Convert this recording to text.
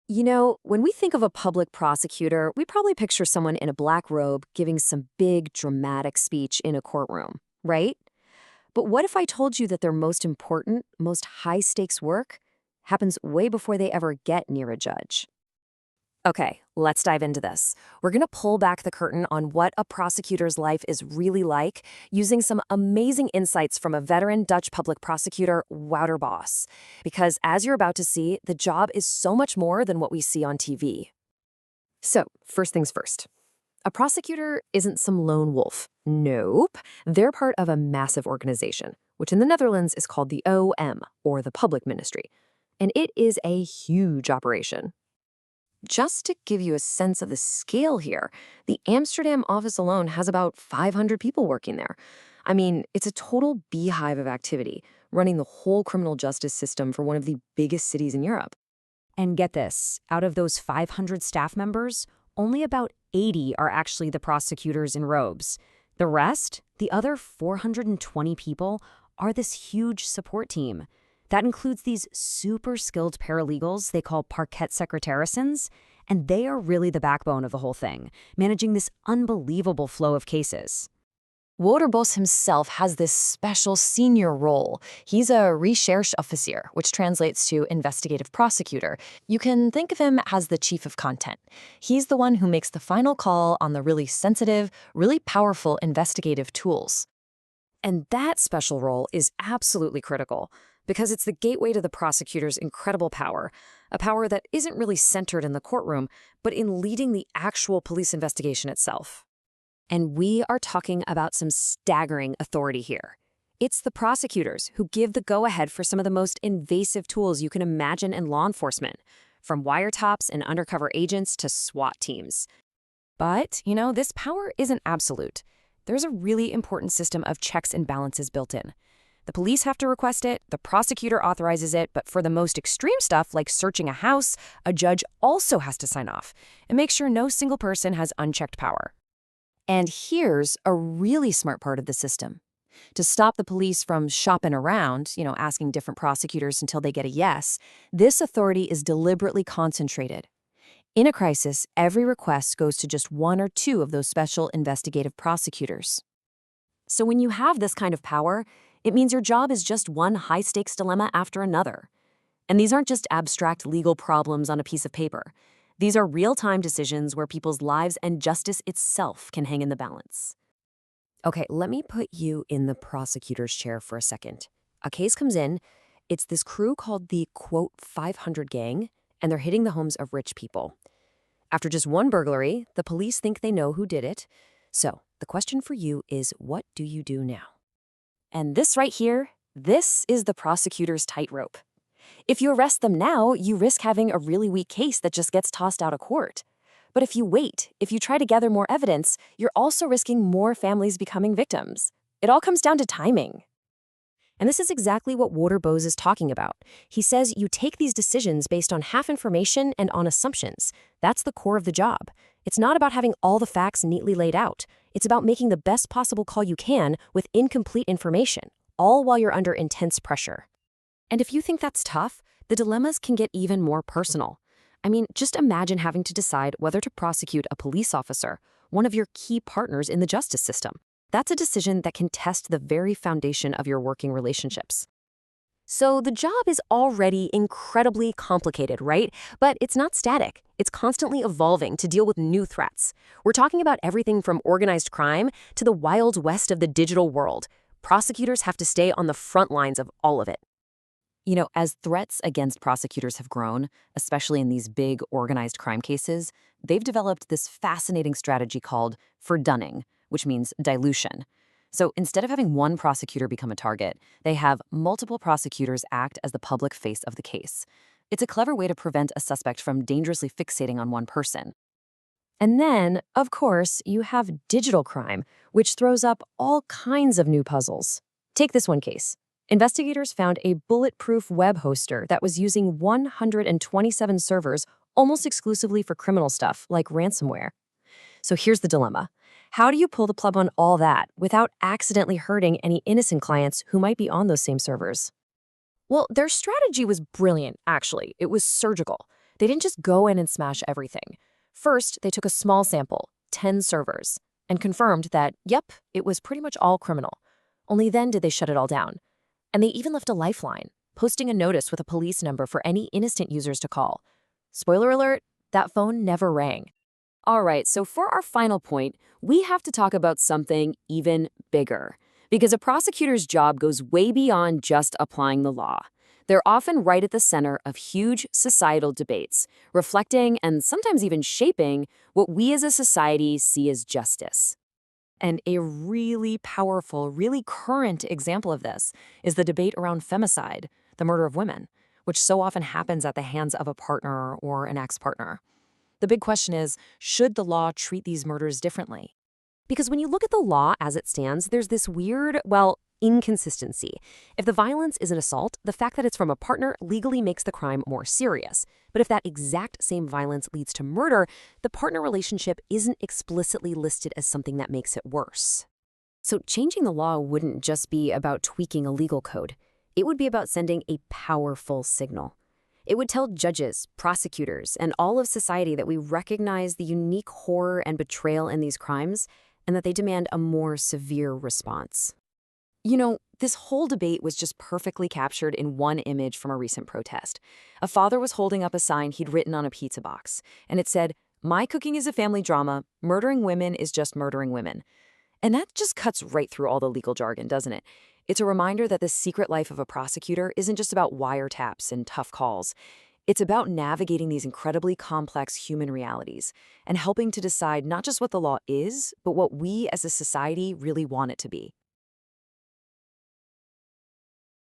You know, when we think of a public prosecutor, we probably picture someone in a black robe giving some big, dramatic speech in a courtroom, right? But what if I told you that their most important, most high-stakes work happens way before they ever get near a judge? Okay, let's dive into this. We're going to pull back the curtain on what a prosecutor's life is really like using some amazing insights from a veteran Dutch public prosecutor, Wouter Bos. Because as you're about to see, the job is so much more than what we see on TV. So, first things first. A prosecutor isn't some lone wolf. Nope. They're part of a massive organization, which in the Netherlands is called the OM, or the Public Ministry. And it is a huge operation. Just to give you a sense of the scale here, the Amsterdam office alone has about 500 people working there. I mean, it's a total beehive of activity, running the whole criminal justice system for one of the biggest cities in Europe. And get this, out of those 500 staff members, only about 80 are actually the prosecutors in robes. The rest, the other 420 people, are this huge support team. That includes these super skilled paralegals they call parketsecretarissen, and they are really the backbone of the whole thing, managing this unbelievable flow of cases. Wouter Bos himself has this special senior role. He's a Rechercheofficier, which translates to investigative prosecutor. You can think of him as the chief of content. He's the one who makes the final call on the really sensitive, really powerful investigative tools. And that special role is absolutely critical, because it's the gateway to the prosecutor's incredible power, a power that isn't really centered in the courtroom, but in leading the actual police investigation itself. And we are talking about some staggering authority here. It's the prosecutors who give the go-ahead for some of the most invasive tools you can imagine in law enforcement, from wiretaps and undercover agents to SWAT teams. But, this power isn't absolute. There's a really important system of checks and balances built in. The police have to request it, the prosecutor authorizes it, but for the most extreme stuff, like searching a house, a judge also has to sign off and make sure no single person has unchecked power. And here's a really smart part of the system. To stop the police from shopping around, asking different prosecutors until they get a yes, this authority is deliberately concentrated. In a crisis, every request goes to just one or two of those special investigative prosecutors. So when you have this kind of power, it means your job is just one high-stakes dilemma after another. And these aren't just abstract legal problems on a piece of paper. These are real-time decisions where people's lives and justice itself can hang in the balance. Okay, let me put you in the prosecutor's chair for a second. A case comes in. It's this crew called the, quote, 500 gang, and they're hitting the homes of rich people. After just one burglary, the police think they know who did it. So the question for you is, what do you do now? And this right here, this is the prosecutor's tightrope. If you arrest them now, you risk having a really weak case that just gets tossed out of court. But if you wait, if you try to gather more evidence, you're also risking more families becoming victims. It all comes down to timing. And this is exactly what Wouter Bos is talking about. He says you take these decisions based on half information and on assumptions. That's the core of the job. It's not about having all the facts neatly laid out. It's about making the best possible call you can with incomplete information, all while you're under intense pressure. And if you think that's tough, the dilemmas can get even more personal. I mean, just imagine having to decide whether to prosecute a police officer, one of your key partners in the justice system. That's a decision that can test the very foundation of your working relationships. So the job is already incredibly complicated, right? But it's not static. It's constantly evolving to deal with new threats. We're talking about everything from organized crime to the wild west of the digital world. Prosecutors have to stay on the front lines of all of it. As threats against prosecutors have grown, especially in these big organized crime cases, they've developed this fascinating strategy called verdunning, which means dilution. So instead of having one prosecutor become a target, they have multiple prosecutors act as the public face of the case. It's a clever way to prevent a suspect from dangerously fixating on one person. And then, of course, you have digital crime, which throws up all kinds of new puzzles. Take this one case. Investigators found a bulletproof web hoster that was using 127 servers almost exclusively for criminal stuff like ransomware. So here's the dilemma. How do you pull the plug on all that without accidentally hurting any innocent clients who might be on those same servers? Well, their strategy was brilliant, actually. It was surgical. They didn't just go in and smash everything. First, they took a small sample, 10 servers, and confirmed that, yep, it was pretty much all criminal. Only then did they shut it all down. And they even left a lifeline, posting a notice with a police number for any innocent users to call. Spoiler alert, that phone never rang. All right, so for our final point, we have to talk about something even bigger. Because a prosecutor's job goes way beyond just applying the law. They're often right at the center of huge societal debates, reflecting and sometimes even shaping what we as a society see as justice. And a really powerful, really current example of this is the debate around femicide, the murder of women, which so often happens at the hands of a partner or an ex-partner. The big question is, should the law treat these murders differently? Because when you look at the law as it stands, there's this weird, well, inconsistency. If the violence is an assault, the fact that it's from a partner legally makes the crime more serious. But if that exact same violence leads to murder, the partner relationship isn't explicitly listed as something that makes it worse. So changing the law wouldn't just be about tweaking a legal code. It would be about sending a powerful signal. It would tell judges, prosecutors, and all of society that we recognize the unique horror and betrayal in these crimes, and that they demand a more severe response. You know, this whole debate was just perfectly captured in one image from a recent protest. A father was holding up a sign he'd written on a pizza box, and it said, "My cooking is a family drama. Murdering women is just murdering women." And that just cuts right through all the legal jargon, doesn't it? It's a reminder that the secret life of a prosecutor isn't just about wiretaps and tough calls. It's about navigating these incredibly complex human realities and helping to decide not just what the law is, but what we as a society really want it to be.